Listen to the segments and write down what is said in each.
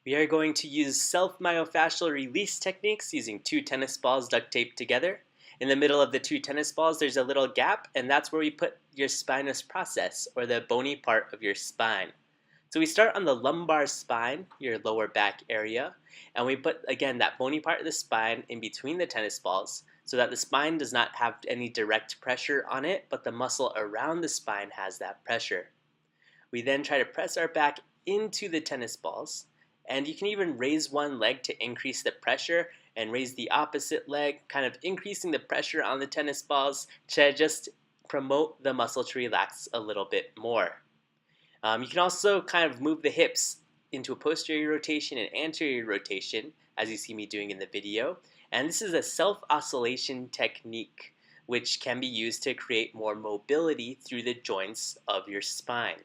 We are going to use self-myofascial release techniques using two tennis balls duct taped together. In the middle of the two tennis balls, there's a little gap, and that's where we put your spinous process, or the bony part of your spine. So we start on the lumbar spine, your lower back area, and we put, again, that bony part of the spine in between the tennis balls so that the spine does not have any direct pressure on it, but the muscle around the spine has that pressure. We then try to press our back into the tennis balls, and you can even raise one leg to increase the pressure and raise the opposite leg, kind of increasing the pressure on the tennis balls to just promote the muscle to relax a little bit more. You can also kind of move the hips into a posterior rotation and anterior rotation, as you see me doing in the video. And this is a self-oscillation technique, which can be used to create more mobility through the joints of your spine.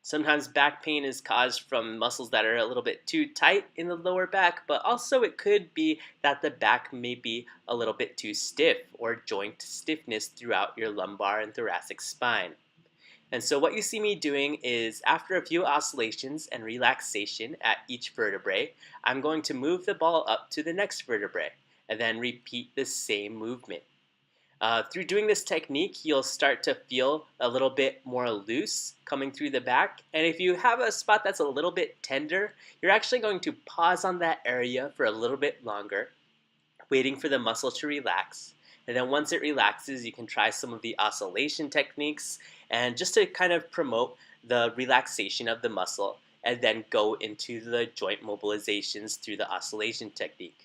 Sometimes back pain is caused from muscles that are a little bit too tight in the lower back, but also it could be that the back may be a little bit too stiff or joint stiffness throughout your lumbar and thoracic spine. And so what you see me doing is after a few oscillations and relaxation at each vertebrae, I'm going to move the ball up to the next vertebrae and then repeat the same movement. Through doing this technique, you'll start to feel a little bit more loose coming through the back. And if you have a spot that's a little bit tender, you're actually going to pause on that area for a little bit longer, waiting for the muscle to relax. And then once it relaxes, you can try some of the oscillation techniques and just to kind of promote the relaxation of the muscle and then go into the joint mobilizations through the oscillation technique.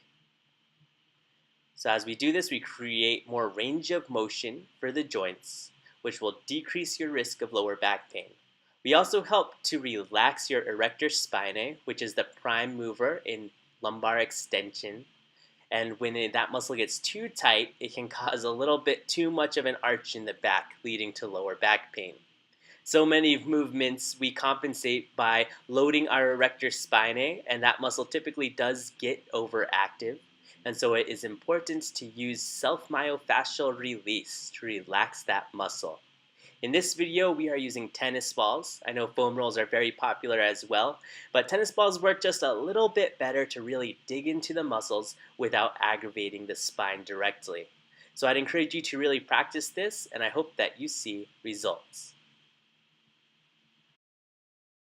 So as we do this, we create more range of motion for the joints, which will decrease your risk of lower back pain. We also help to relax your erector spinae, which is the prime mover in lumbar extension. And when that muscle gets too tight, it can cause a little bit too much of an arch in the back, leading to lower back pain. So many movements we compensate by loading our erector spinae, and that muscle typically does get overactive. And so it is important to use self-myofascial release to relax that muscle. In this video, we are using tennis balls. I know foam rolls are very popular as well, but tennis balls work just a little bit better to really dig into the muscles without aggravating the spine directly. So I'd encourage you to really practice this, and I hope that you see results.